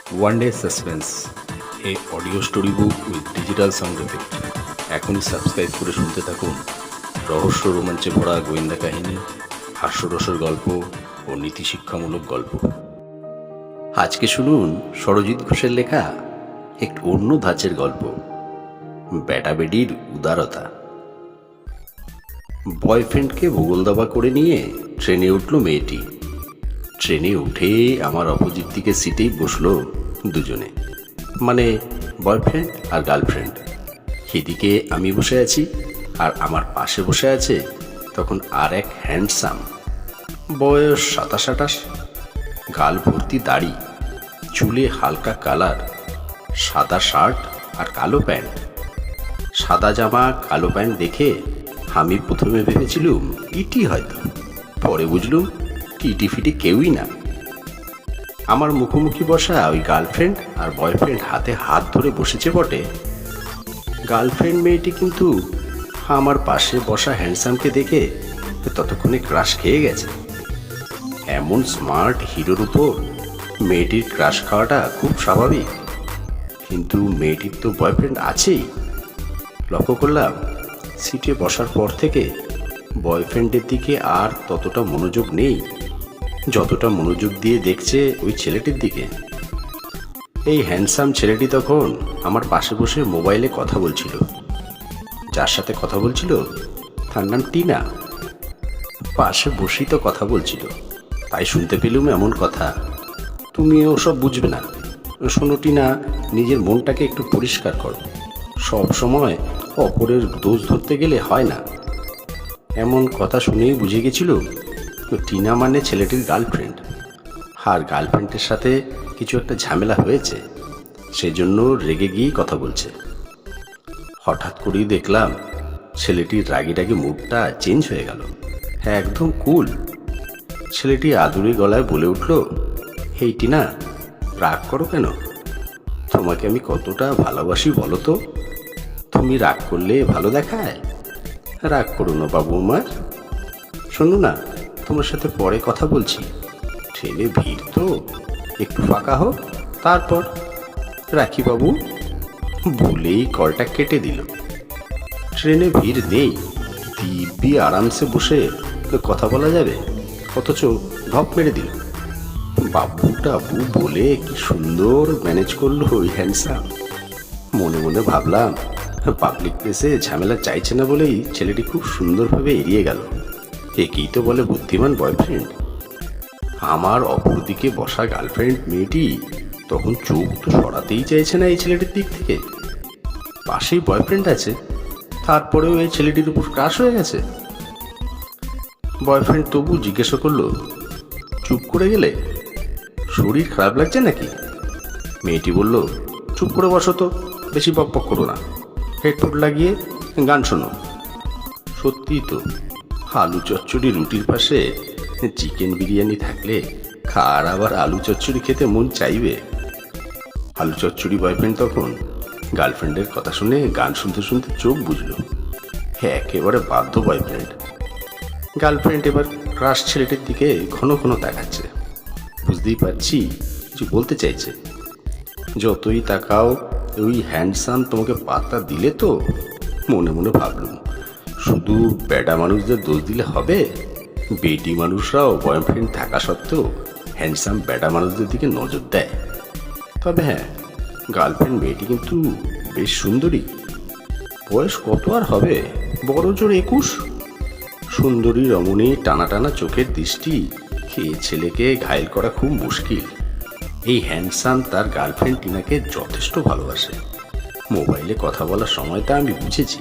One Day Suspense, a audio story book with digital sound effect. এখনই subscribe করে শুনতে থাকুন রহস্য রোমাঞ্চে ভরা গোয়েন্দা কাহিনী, হাস্যরসের গল্প ও নীতিশিক্ষামূলক গল্প। আজকে শুনুন সরজিৎ ঘোষের লেখা একটু অন্য ধাঁচের গল্প, বেটাবেডির উদারতা। বয়ফ্রেন্ডকে ভূগোল দাবা করে নিয়ে ট্রেনে উঠল মেয়েটি। ট্রেনে উঠে আমার অপোজিট দিকে সিটেই বসলো দুজনে, মানে বয়ফ্রেন্ড আর গার্লফ্রেন্ড। এদিকে আমি বসে আছি আর আমার পাশে বসে আছে তখন আর এক হ্যান্ডসাম, বয়স 27-28, গাল ভর্তি দাড়ি, চুলে হালকা কালার, সাদা শার্ট আর কালো প্যান্ট। সাদা জামা কালো প্যান্ট দেখে আমি প্রথমে ভেবেছিলুম টিটি হয়তো, পরে বুঝলুম টিটি ফিটি কেউই না। আমার মুখোমুখি বসা ওই গার্লফ্রেন্ড আর বয়ফ্রেন্ড হাতে হাত ধরে বসেছে বটে। গার্লফ্রেন্ড মেয়েটি কিন্তু আমার পাশে বসা হ্যান্ডসামকে দেখে ততক্ষণে ক্রাশ খেয়ে গেছে। এমন স্মার্ট হিরোর উপর মেয়েটির ক্রাশ খাওয়াটা খুব স্বাভাবিক, কিন্তু মেয়েটির তো বয়ফ্রেন্ড আছেই। লক্ষ্য করলাম সিটে বসার পর থেকে বয়ফ্রেন্ডের দিকে আর ততটা মনোযোগ নেই যতটা মনোযোগ দিয়ে দেখছে ওই ছেলেটির দিকে। এই হ্যান্ডসাম ছেলেটি তখন আমার পাশে বসে মোবাইলে কথা বলছিল। যার সাথে কথা বলছিল তার নাম টিনা। পাশে বসেই তো কথা বলছিল, তাই শুনতে পেলুম এমন কথা। তুমি ওসব বুঝবে না, শোনো টিনা, নিজের মনটাকে একটু পরিষ্কার করো, সব সময় অপরের দোষ ধরতে গেলে হয় না। এমন কথা শুনেই বুঝে গেছিল টিনা মানে ছেলেটির গার্লফ্রেন্ড, আর গার্লফ্রেন্ডের সাথে কিছু একটা ঝামেলা হয়েছে, সেজন্য রেগে গিয়েই কথা বলছে। হঠাৎ করেই দেখলাম ছেলেটির রাগি রাগি মুডটা চেঞ্জ হয়ে গেল, একদম কুল। ছেলেটি আদুরে গলায় বলে উঠল, হেই টিনা, রাগ করো কেন? তোমাকে আমি কতটা ভালোবাসি বলো তো, তুমি রাগ করলে ভালো দেখায়? রাগ করো না বাবু আমার, শোনো না, তোমার সাথে পরে কথা বলছি, ট্রেনে ভিড় তো, একটু ফাঁকা হোক তারপর। রাখি বাবু, বলেই কলটা কেটে দিল। ট্রেনে ভিড় নেই, দিব্যি আরামসে বসে কথা বলা যাবে, অথচ ঢপ মেরে দিল। বাবু টাবু বলে কি সুন্দর ম্যানেজ করলো ওই হ্যান্ডসাম। মনে মনে ভাবলাম পাবলিক প্লেসে ঝামেলা চাইছে না বলেই ছেলেটি খুব সুন্দরভাবে এড়িয়ে গেল। একেই তো বলে বুদ্ধিমান বয়ফ্রেন্ড। আমার অপরদিকে বসা গার্লফ্রেন্ড মেয়েটি তখন চোখ তো সরাতেই চাইছে না এই ছেলেটির দিক থেকে। পাশেই বয়ফ্রেন্ড আছে, তারপরেও এই ছেলেটির উপর ক্রাশ হয়ে গেছে। বয়ফ্রেন্ড তবু জিজ্ঞাসা করলো, চুপ করে গেলে? শরীর খারাপ লাগছে নাকি? মেয়েটি বলল, চুপ করে বসো তো, বেশি বকবক করো না, হেডফোন লাগিয়ে গান শোনো। সত্যিই তো, আলু চচ্চড়ি রুটির পাশে চিকেন বিরিয়ানি থাকলে কার আবার আলু চচ্চড়ি খেতে মন চাইবে? আলু চচ্চড়ি বয়ফ্রেন্ড তখন গার্লফ্রেন্ডের কথা শুনে গান শুনতে শুনতে চোখ বুঝল। একেবারে বাধ্য বয়ফ্রেন্ড। গার্লফ্রেন্ড এবার ক্রাশ ছেলেটির দিকে ঘন ঘন তাকাচ্ছে। বুঝতেই পারছি কিছু বলতে চাইছে। যতই তাকাও ওই হ্যান্ডসাম তোমাকে পাত্তা দিলে তো? মনে মনে ভাবলুম, শুধু বেডা মানুষদের দোষ দিলে হবে? বেডি মানুষরাও বয়ফ্রেন্ড থাকা সত্ত্বেও হ্যান্ডসাম বেডা মানুষদের দিকে নজর দেয়। তবে হ্যাঁ, গার্লফ্রেন্ড মেয়েটি কিন্তু বেশ সুন্দরী। বয়স কত আর হবে, বড় জোর 21। সুন্দরী রমণী টানা টানা চোখের দৃষ্টি খেয়ে ছেলেকে ঘায়েল করা খুব মুশকিল। এই হ্যান্ডসাম তার গার্লফ্রেন্ড টিনাকে যথেষ্ট ভালোবাসে। মোবাইলে কথা বলার সময়টা আমি বুঝেছি।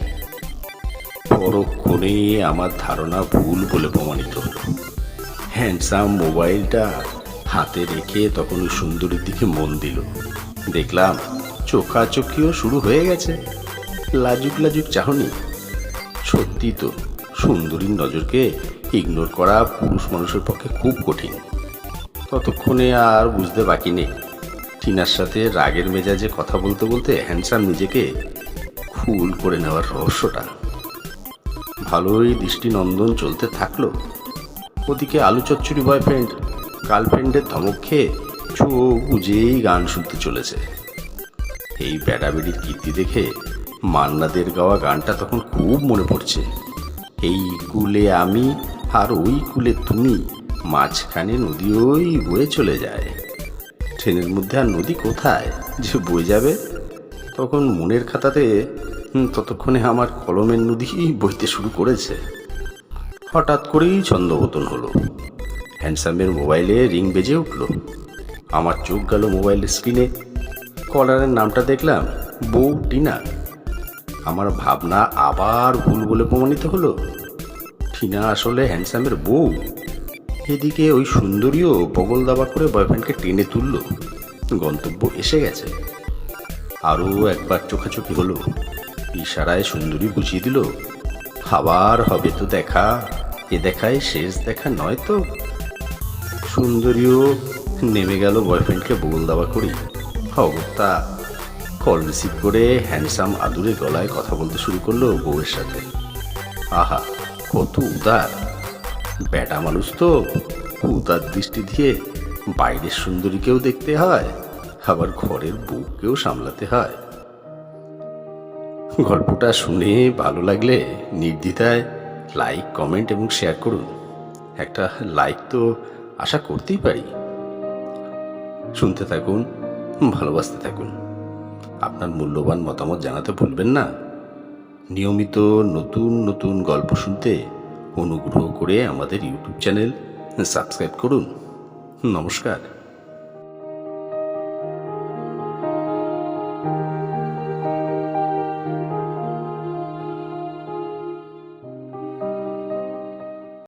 পরক্ষণে আমার ধারণা ভুল বলে প্রমাণিত হলো। হ্যান্ডসাম মোবাইলটা হাতে রেখে তখন ওই সুন্দরীর দিকে মন দিল। দেখলাম চোখাচোখিও শুরু হয়ে গেছে, লাজুক লাজুক চাহনি। সত্যি তো, সুন্দরীর নজরকে ইগনোর করা পুরুষ মানুষের পক্ষে খুব কঠিন। ততক্ষণে আর বুঝতে বাকি নেই টিনার সাথে রাগের মেজাজে কথা বলতে বলতে হ্যান্ডসাম নিজেকে খুল করে নেওয়ার রহস্যটা। ভালোই দৃষ্টিনন্দন চলতে থাকলো। ওদিকে আলু চচ্চড়ি বয়ফ্রেন্ড গার্লফ্রেন্ডের ধমক খেয়ে চোখ বুঝেই গান শুনতে চলেছে। এই বেড়াবেড়ির কীর্তি দেখে মান্নাদের গাওয়া গানটা তখন খুব মনে পড়ছে। এই কুলে আমি আর ওই কুলে তুমি, মাঝখানে নদী ওই বয়ে চলে যায়। ট্রেনের মধ্যে আর নদী কোথায় যে বয়ে যাবে? তখন মনের খাতাতে ততক্ষণে আমার কলমের নদী বইতে শুরু করেছে। হঠাৎ করেই ছন্দপতন হলো। হ্যান্ডসামের মোবাইলে রিং বেজে উঠল। আমার চোখ গেল মোবাইলের স্ক্রিনে। কলারের নামটা দেখলাম বউ টিনা। আমার ভাবনা আবার ভুল বলে প্রমাণিত হলো। টিনা আসলে হ্যান্ডসামের বউ। এদিকে ওই সুন্দরীও বগল দাবা করে বয়ফ্রেন্ডকে টেনে তুলল। গন্তব্য এসে গেছে। আরও একবার চোখাচোখি হলো। ইশারায় সুন্দরী বুঝিয়ে দিল, আবার হবে তো দেখা, এ দেখায় শেষ দেখা নয় তো। সুন্দরীও নেমে গেল বয়ফ্রেন্ডকে বগল দাবা করি। অগত্যা কল রিসিভ করে হ্যান্ডসাম আদুরে গলায় কথা বলতে শুরু করলো বউয়ের সাথে। আহা, কত উদার! বেটা মানুষ তো উদার দৃষ্টি দিয়ে বাইরের সুন্দরীকেও দেখতে হয়, আবার ঘরের বউকেও সামলাতে হয়। গল্পটা শুনে ভালো লাগলে নির্দ্বিধায় লাইক, কমেন্ট এবং শেয়ার করুন। একটা লাইক তো আশা করতেই পারি। শুনতে থাকুন, ভালোবাসতে থাকুন। আপনার মূল্যবান মতামত জানাতে ভুলবেন না। নিয়মিত নতুন নতুন গল্প শুনতে অনুগ্রহ করে আমাদের ইউটিউব চ্যানেল সাবস্ক্রাইব করুন। নমস্কার।